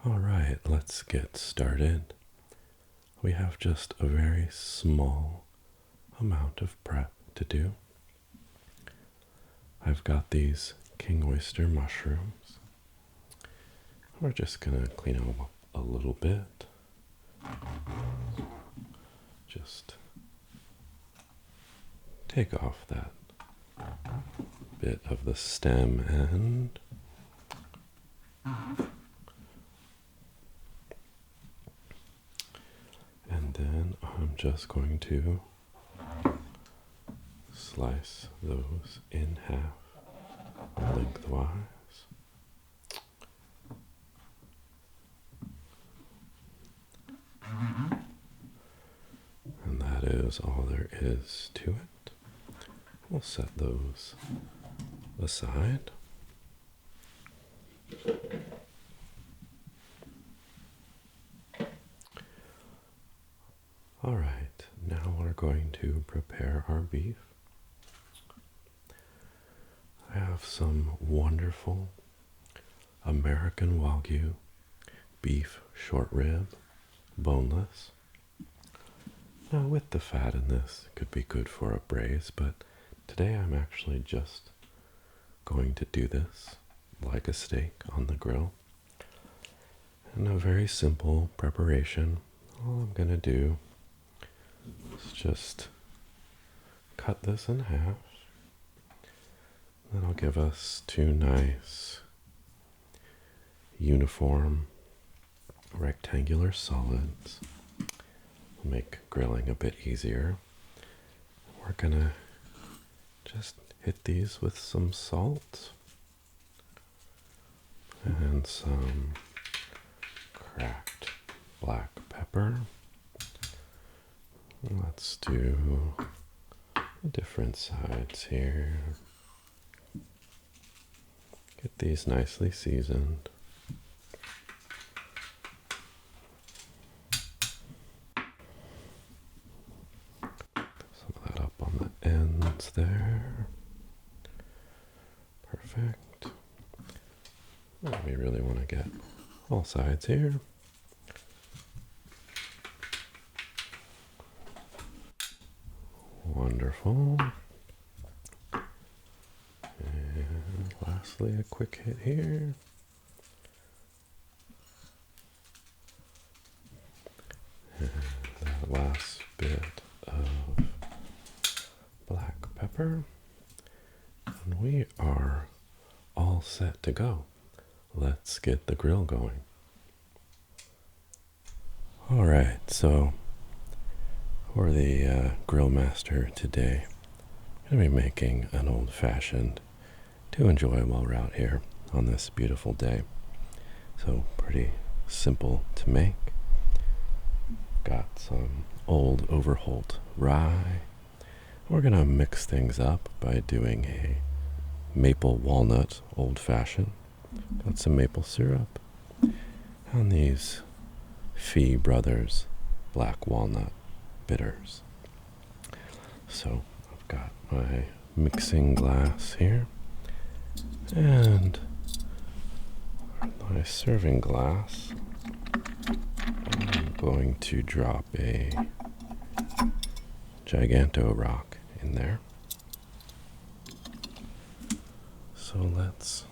All right, let's get started. We have just a very small amount of prep to do. I've got these king oyster mushrooms. We're just gonna clean them up a little bit. Just take off that bit of the stem end. And then I'm just going to slice those in half lengthwise. And that is all there is to it. We'll set those aside. All right, now we're going to prepare our beef. I have some wonderful American Wagyu beef short rib, boneless. Now with the fat in this, it could be good for a braise, but today I'm actually just going to do this like a steak on the grill. And a very simple preparation. All I'm going to do is just cut this in half. That'll give us two nice uniform rectangular solids. Make grilling a bit easier. We're gonna just hit these with some salt and some cracked black pepper. Let's do different sides here. Get these nicely seasoned. Some of that up on the ends there. Perfect. And we really want to get all sides here. Wonderful. And lastly, a quick hit here. And that last bit of black pepper. And we are all set to go. Let's get the grill going. All right, so for the grill master today, I'm going to be making an old-fashioned to enjoy while we're out here on this beautiful day. So pretty simple to make. Got some old Overholt rye. We're going to mix things up by doing a maple walnut old-fashioned. Got some maple syrup and these Fee Brothers black walnut bitters. So I've got my mixing glass here and my serving glass. I'm going to drop a Giganto rock in there. So let's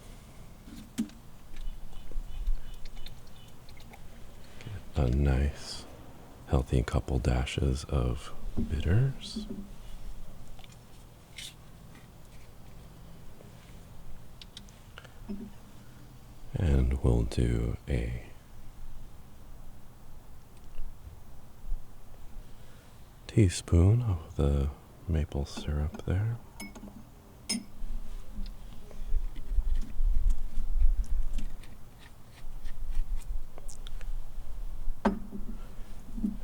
get a nice healthy couple dashes of bitters. And we'll do a teaspoon of the maple syrup there.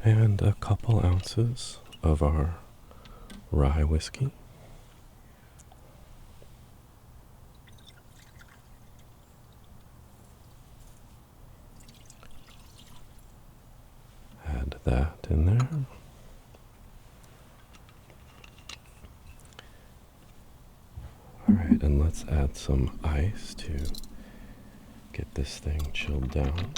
And a couple ounces of our rye whiskey. Add that in there. All right, and let's add some ice to get this thing chilled down.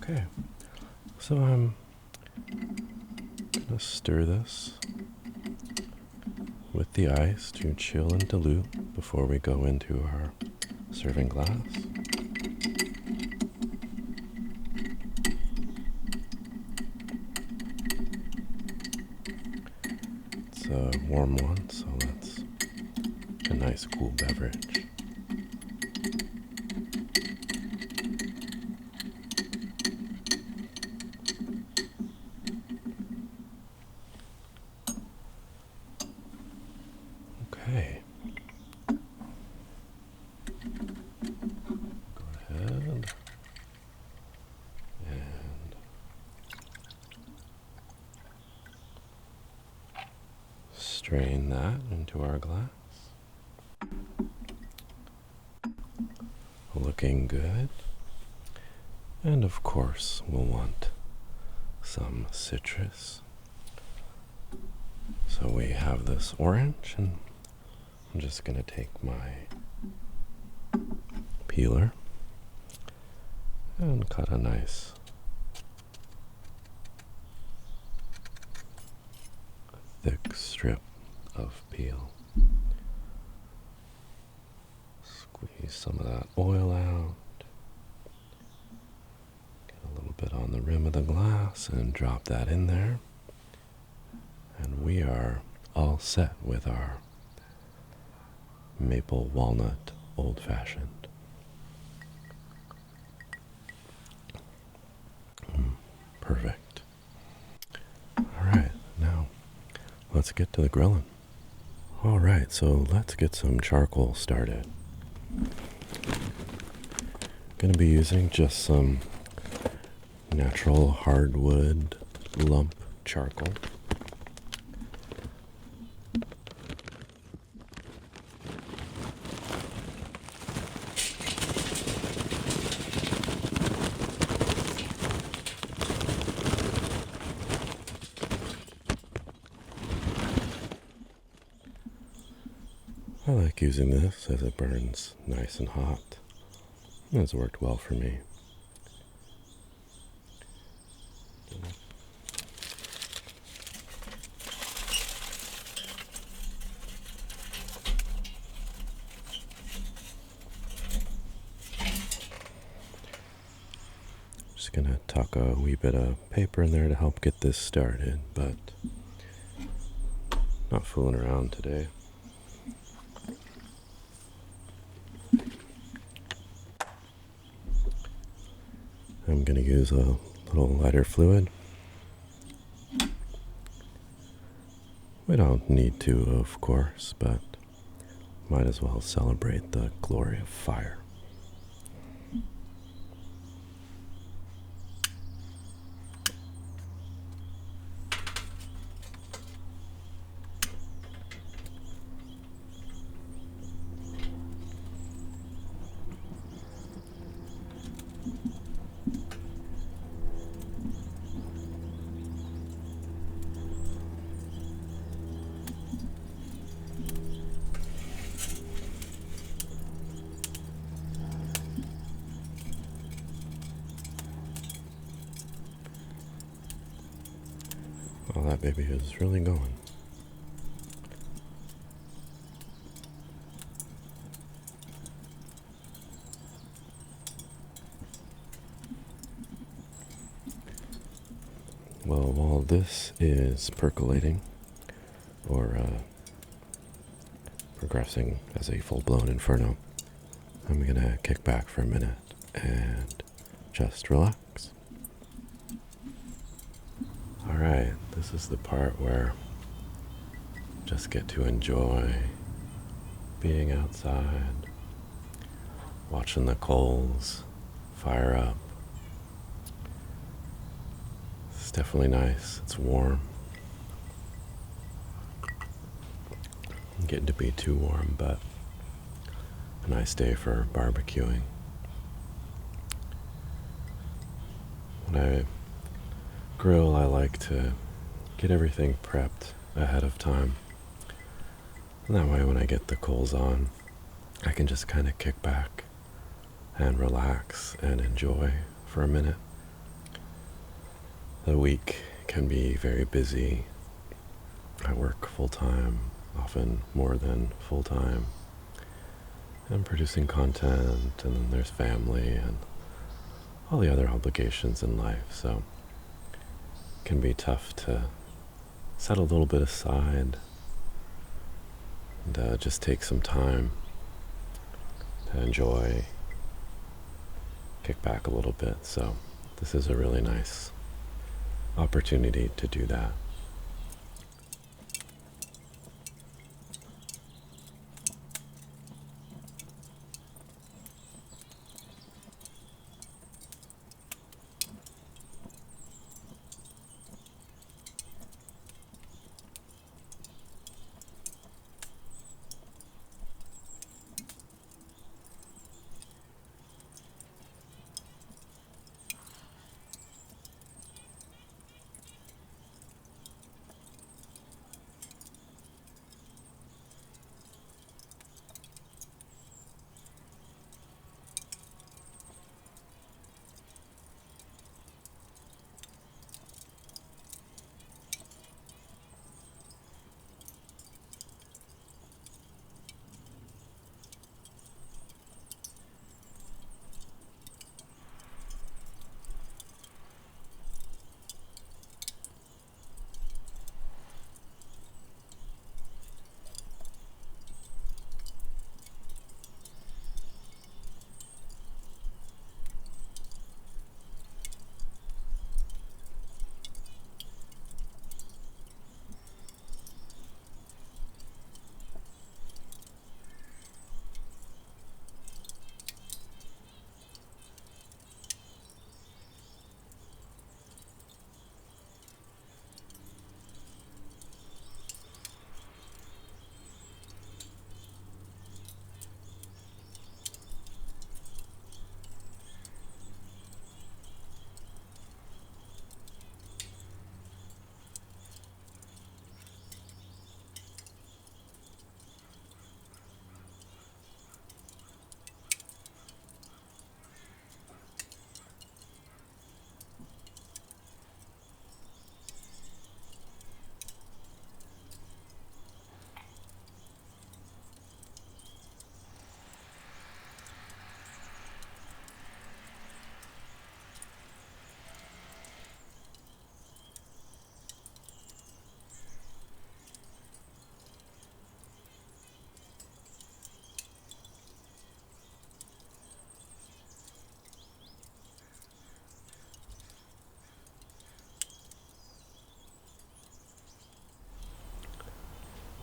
Okay, so I'm gonna stir this with the ice to chill and dilute before we go into our serving glass. It's a warm one, so that's a nice cool beverage. Okay. Go ahead and strain that into our glass. Looking good. And of course, we'll want some citrus. So we have this orange, and I'm just going to take my peeler and cut a nice thick strip of peel. Squeeze some of that oil out. Get a little bit on the rim of the glass and drop that in there. And we are all set with our maple walnut old-fashioned. Perfect. All right, now let's get to the grilling. All right, so let's get some charcoal started. Going to be using just some natural hardwood lump charcoal. I like using this as it burns nice and hot. It's worked well for me. Just gonna tuck a wee bit of paper in there to help get this started, but not fooling around today. I'm going to use a little lighter fluid. We don't need to, of course, but might as well celebrate the glory of fire. Oh, that baby is really going. Well, while this is percolating, or progressing as a full-blown inferno, I'm gonna kick back for a minute and just relax. Alright, this is the part where I just get to enjoy being outside, watching the coals fire up. It's definitely nice, it's warm. Getting to be too warm, but a nice day for barbecuing. When I grill, I like to get everything prepped ahead of time. And that way when I get the coals on, I can just kind of kick back and relax and enjoy for a minute. The week can be very busy. I work full-time, often more than full-time. I'm producing content, and then there's family and all the other obligations in life, so it can be tough to set a little bit aside and just take some time to enjoy, kick back a little bit. So this is a really nice opportunity to do that.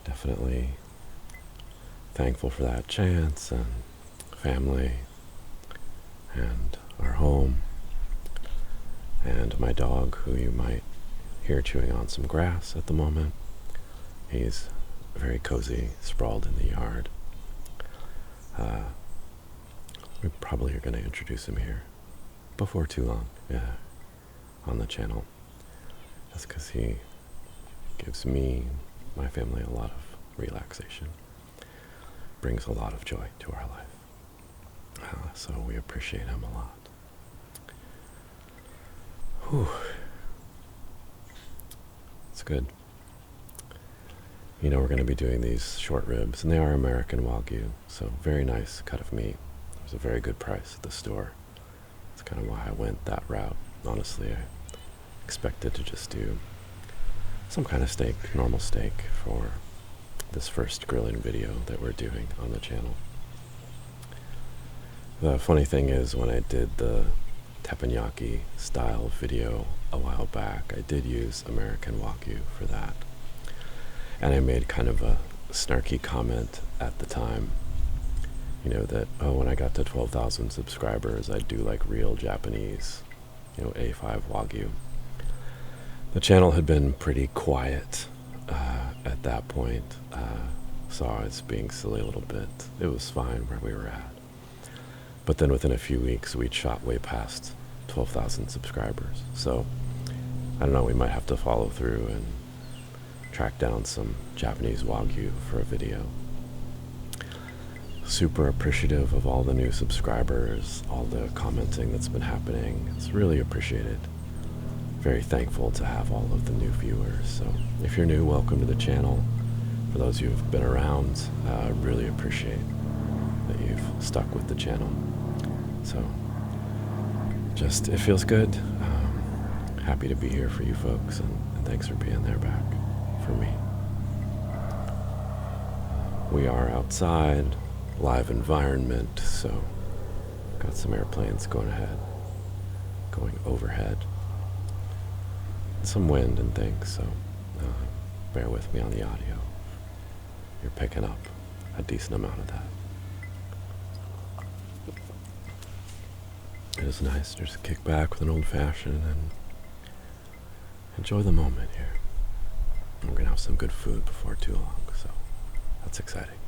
Definitely thankful for that chance and family and our home and my dog, who you might hear chewing on some grass at the moment. He's very cozy, sprawled in the yard. We probably are going to introduce him here before too long, on the channel. That's because he gives me, my family, a lot of relaxation. Brings a lot of joy to our life. So we appreciate him a lot. Whew. It's good. You know, we're going to be doing these short ribs, and they are American Wagyu, so very nice cut of meat. It was a very good price at the store. That's kind of why I went that route. Honestly, I expected to just do some kind of steak, normal steak, for this first grilling video that we're doing on the channel. The funny thing is, when I did the teppanyaki style video a while back, I did use American Wagyu for that. And I made kind of a snarky comment at the time, you know, that, oh, when I got to 12,000 subscribers, I'd do like real Japanese, you know, A5 Wagyu. The channel had been pretty quiet at that point. saw us being silly a little bit. It was fine where we were at. But then within a few weeks, we'd shot way past 12,000 subscribers. So, I don't know, we might have to follow through and track down some Japanese Wagyu for a video. Super appreciative of all the new subscribers, all the commenting that's been happening. It's really appreciated. Very thankful to have all of the new viewers. So if you're new, welcome to the channel. For those who have been around, I really appreciate that you've stuck with the channel. So just, it feels good. Happy to be here for you folks, and thanks for being there back for me. We are outside, live environment, so got some airplanes going overhead. Some wind and things, so bear with me on the audio. You're picking up a decent amount of that. It is nice to just kick back with an old-fashioned and enjoy the moment here. We're going to have some good food before too long, so that's exciting.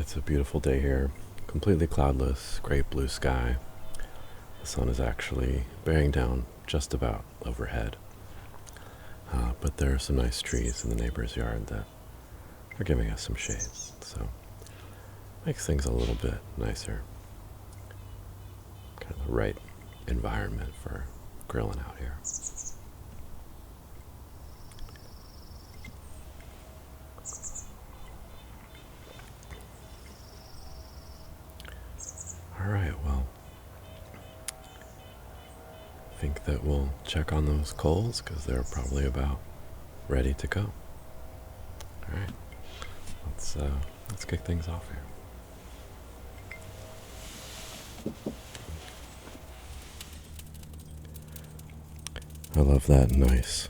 It's a beautiful day here, completely cloudless, great blue sky. The sun is actually bearing down just about overhead. But there are some nice trees in the neighbor's yard that are giving us some shade, so makes things a little bit nicer. Kind of the right environment for grilling out here. Alright, well, I think that we'll check on those coals because they're probably about ready to go. Alright, let's kick things off here. I love that nice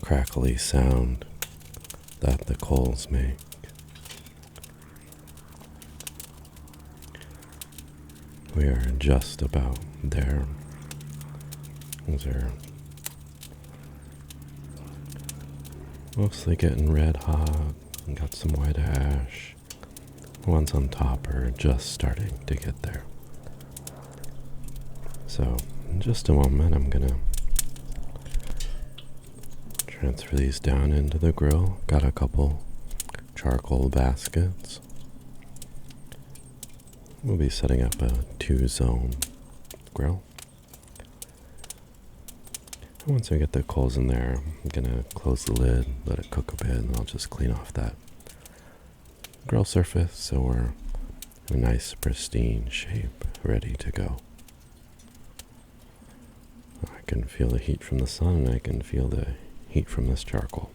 crackly sound that the coals make. We are just about there. Those are mostly getting red hot and got some white ash. The ones on top are just starting to get there. So In just a moment, I'm gonna transfer these down into the grill. Got a couple charcoal baskets. We'll be setting up a 2-zone grill. And once I get the coals in there, I'm gonna close the lid, let it cook a bit, and I'll just clean off that grill surface so we're in a nice pristine shape, ready to go. I can feel the heat from the sun, and I can feel the heat from this charcoal.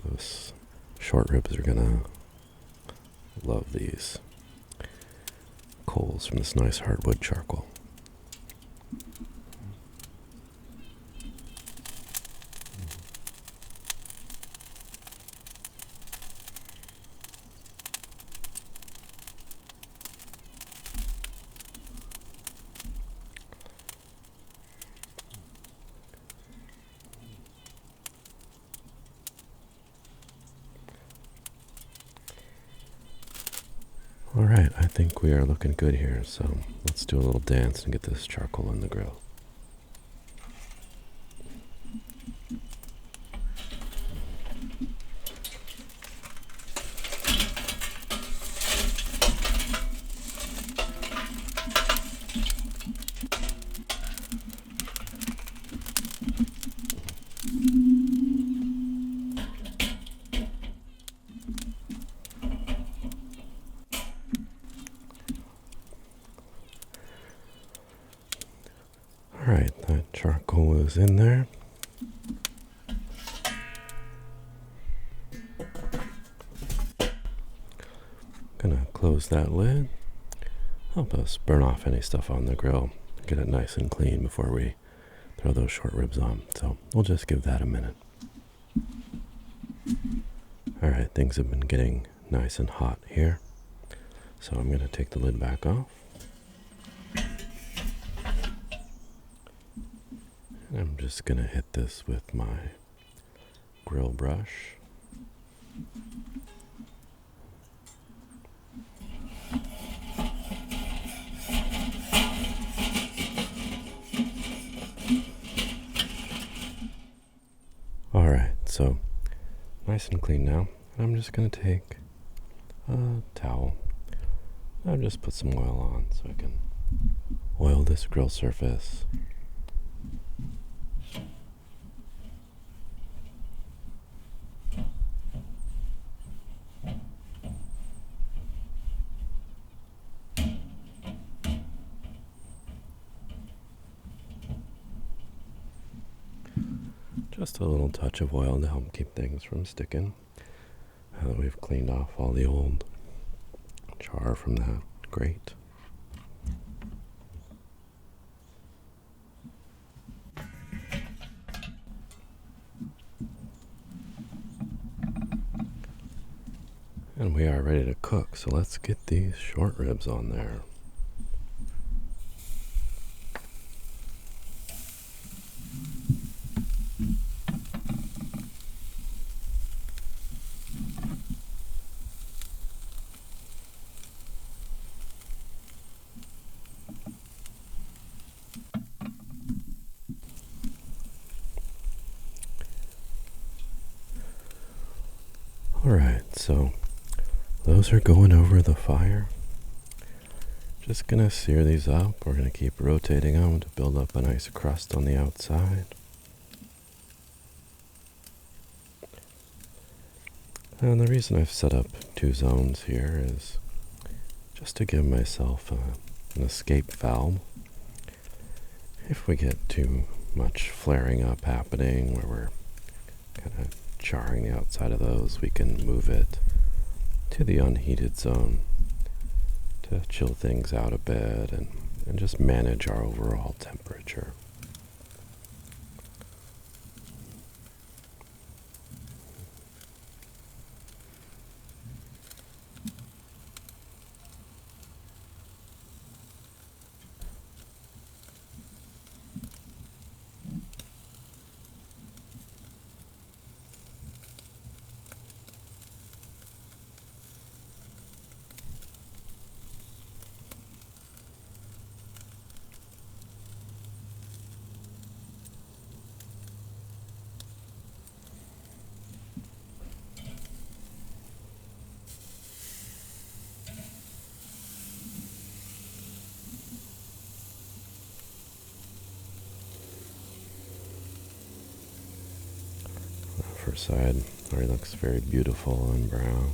Those short ribs are gonna love these coals from this nice hardwood charcoal. Alright, I think we are looking good here, so let's do a little dance and get this charcoal in the grill. Alright, that charcoal is in there. Gonna close that lid. Help us burn off any stuff on the grill. Get it nice and clean before we throw those short ribs on. So we'll just give that a minute. Alright, things have been getting nice and hot here. So I'm gonna take the lid back off. I'm just gonna hit this with my grill brush. Alright, so nice and clean now. I'm just gonna take a towel. I'll just put some oil on so I can oil this grill surface. Just a little touch of oil to help keep things from sticking. Now that we've cleaned off all the old char from that grate. And we are ready to cook, so let's get these short ribs on there. Alright, so those are going over the fire. Just gonna sear these up. We're gonna keep rotating them to build up a nice crust on the outside. And the reason I've set up 2 zones here is just to give myself an escape valve. If we get too much flaring up happening where we're kind of charring the outside of those, we can move it to the unheated zone to chill things out a bit and just manage our overall temperature. other side already looks very beautiful and browned.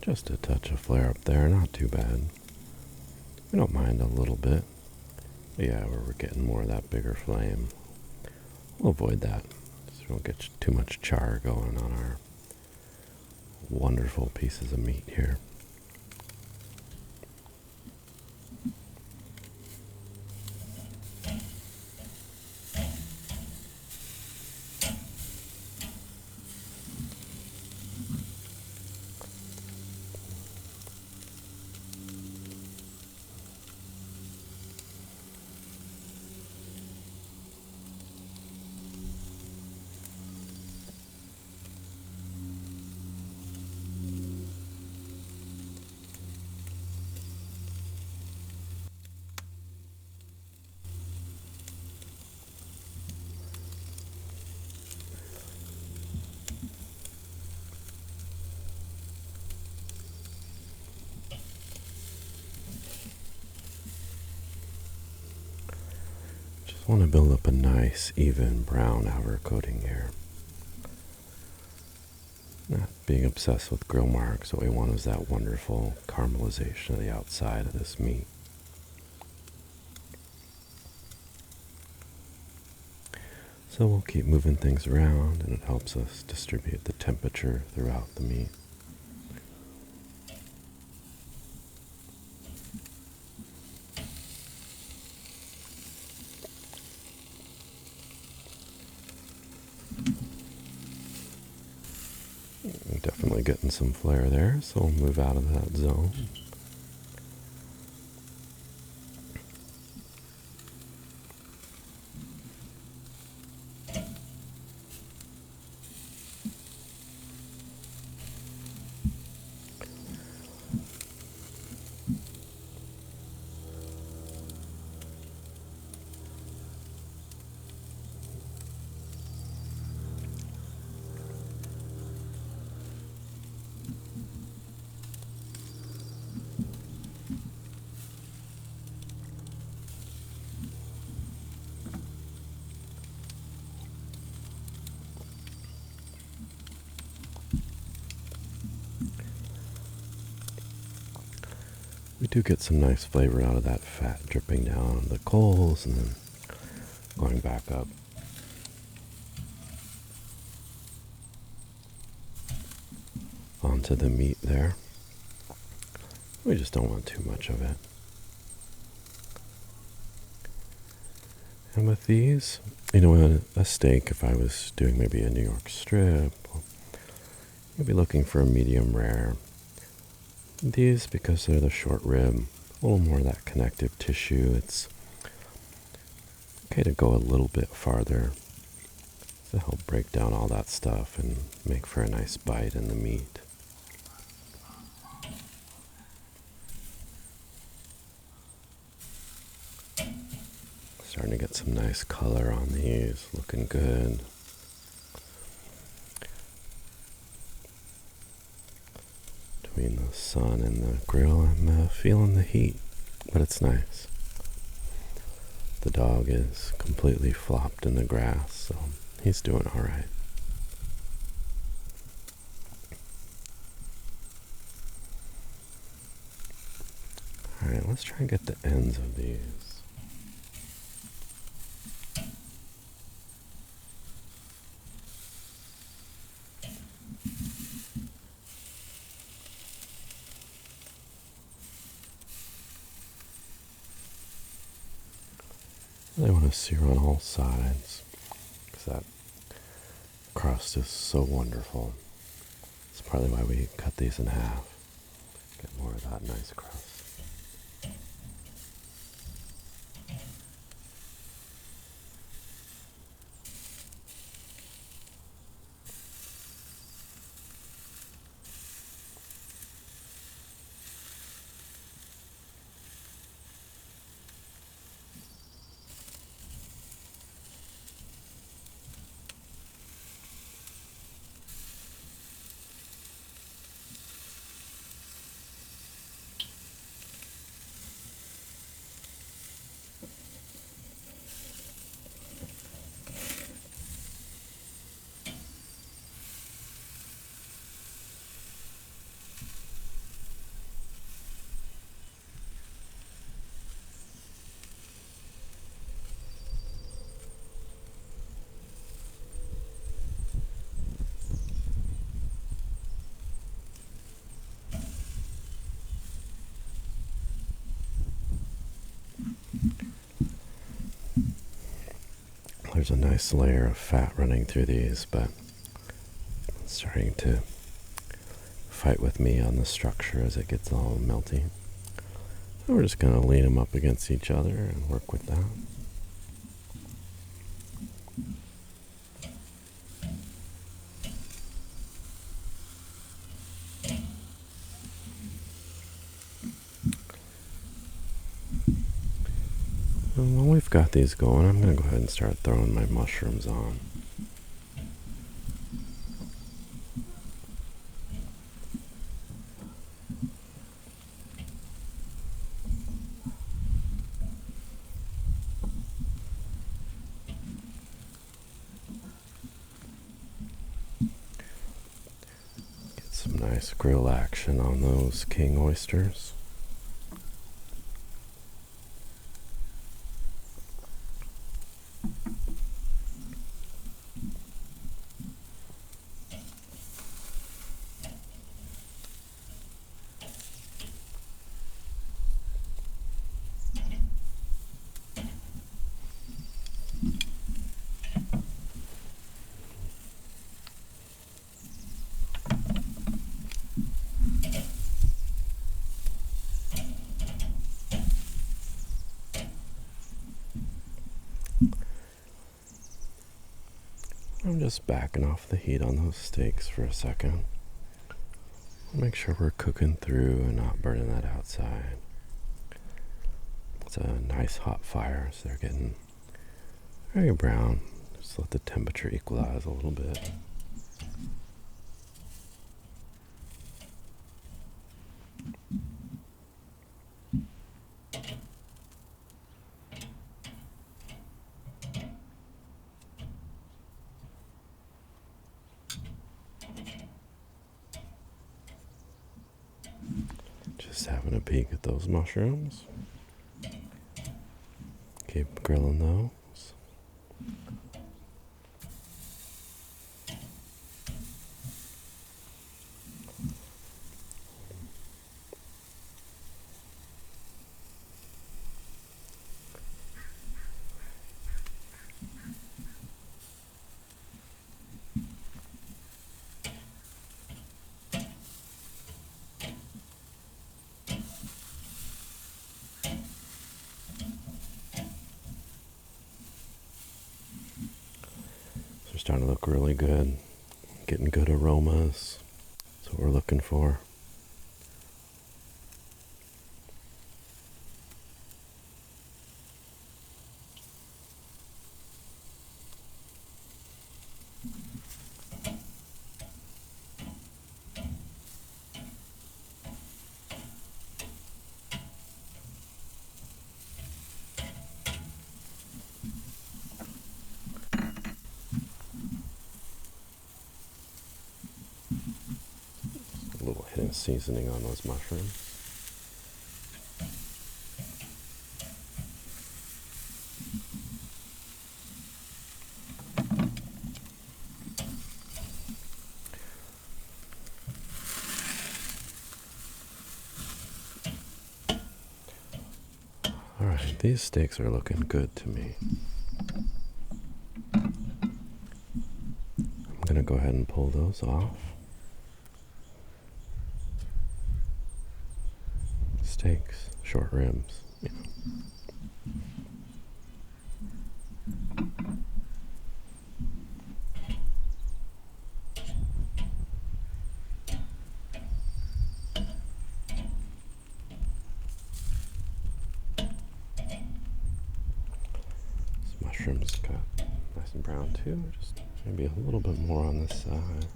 Just a touch of flare up there, not too bad. We don't mind a little bit. But yeah, where we're getting more of that bigger flame, we'll avoid that so we don't get too much char going on our wonderful pieces of meat here. Just want to build up a nice, even brown outer coating here. Not being obsessed with grill marks, what we want is that wonderful caramelization of the outside of this meat. So we'll keep moving things around, and it helps us distribute the temperature throughout the meat. Definitely getting some flare there, so we'll move out of that zone. We do get some nice flavor out of that fat dripping down the coals and then going back up. Onto the meat there. We just don't want too much of it. And with these, a steak, if I was doing maybe a New York strip, I'd be looking for a medium rare. These, because they're the short rib, a little more of that connective tissue, it's okay to go a little bit farther to help break down all that stuff and make for a nice bite in the meat. Starting to get some nice color on these, looking good. Between the sun and the grill, I'm feeling the heat, but it's nice. The dog is completely flopped in the grass, so he's doing all right. All right, let's try and get the ends of these. I want to sear on all sides because that crust is so wonderful. It's probably why we cut these in half. Get more of that nice crust. There's a nice layer of fat running through these, but it's starting to fight with me on the structure as it gets all melty. So we're just going to lean them up against each other and work with that. And while we've got these going, I'm going to go ahead and start throwing my mushrooms on. Get some nice grill action on those king oysters. I'm just backing off the heat on those steaks for a second. Make sure we're cooking through and not burning that outside. It's a nice hot fire, so they're getting very brown. Just let the temperature equalize a little bit. Just having a peek at those mushrooms. Keep grilling those. They're starting to look really good. Getting good aromas. That's what we're looking for. A little hit of seasoning on those mushrooms. Alright, these steaks are looking good to me. I'm going to go ahead and pull those off. Steaks, short ribs, you know. This mushroom's got nice and brown too, just maybe a little bit more on this side.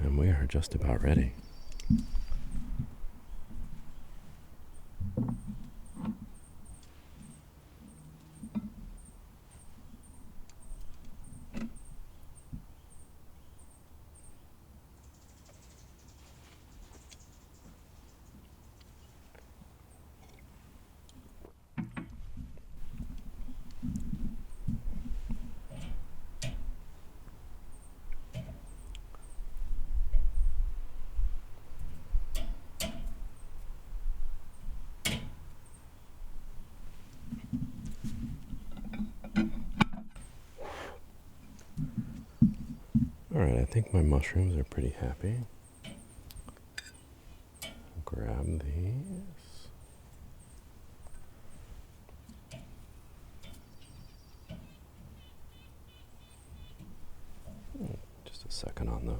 And we are just about ready. Alright, I think my mushrooms are pretty happy. Grab these. Just a second on those.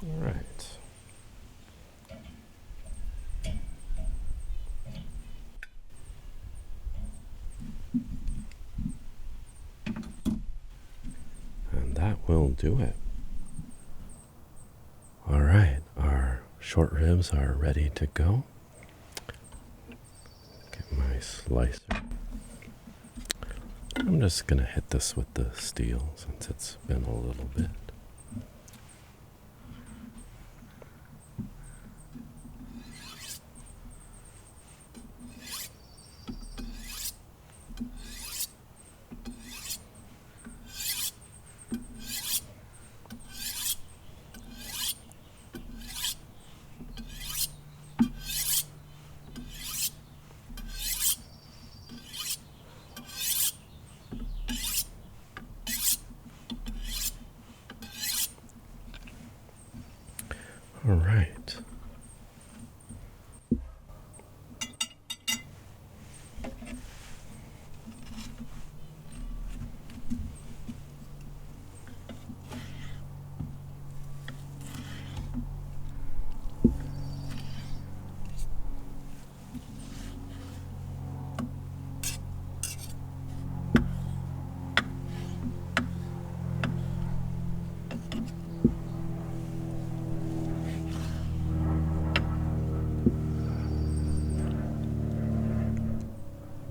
All right. And that will do it. All right, our short ribs are ready to go. Get my slicer. I'm just going to hit this with the steel since it's been a little bit. All right.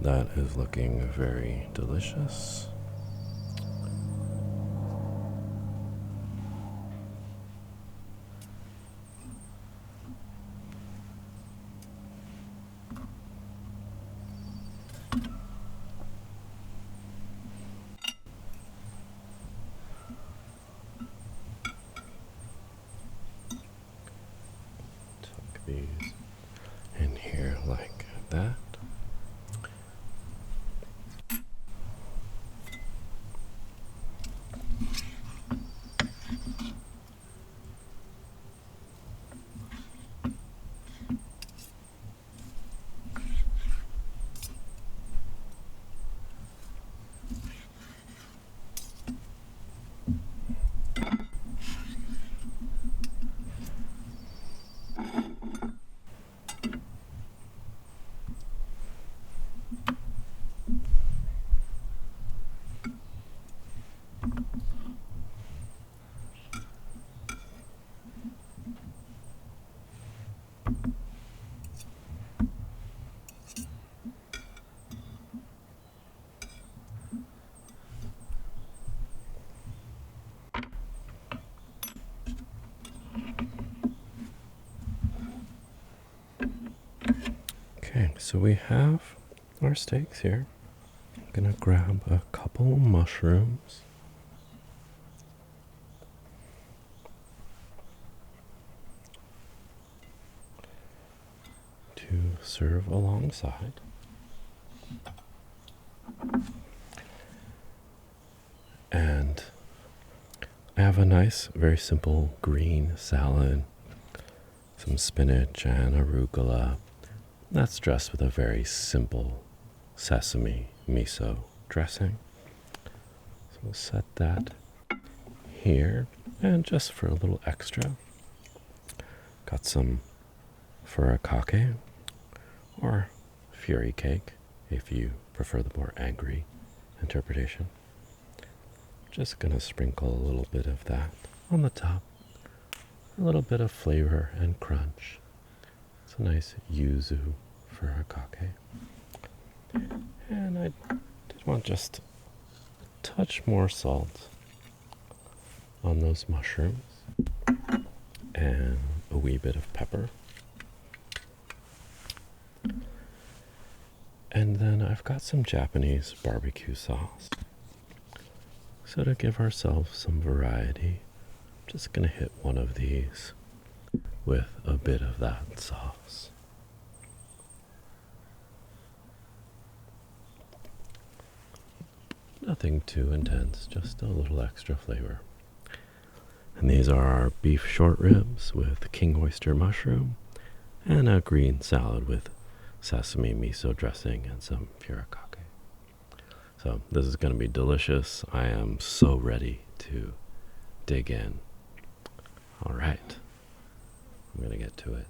That is looking very delicious. Tuck these in here like that. Okay, so we have our steaks here. I'm gonna grab a couple mushrooms. To serve alongside. And I have a nice, very simple green salad, some spinach and arugula. That's dressed with a very simple sesame miso dressing. So we'll set that here. And just for a little extra, got some furikake or fury cake if you prefer the more angry interpretation. Just gonna sprinkle a little bit of that on the top. A little bit of flavor and crunch. It's a nice yuzu furikake. And I did want just a touch more salt on those mushrooms. And a wee bit of pepper. And then I've got some Japanese barbecue sauce. So to give ourselves some variety, I'm just going to hit one of these with a bit of that sauce. Nothing too intense, just a little extra flavor. And these are our beef short ribs with king oyster mushroom and a green salad with sesame miso dressing and some furikake. So this is going to be delicious. I am so ready to dig in. All right, I'm going to get to it.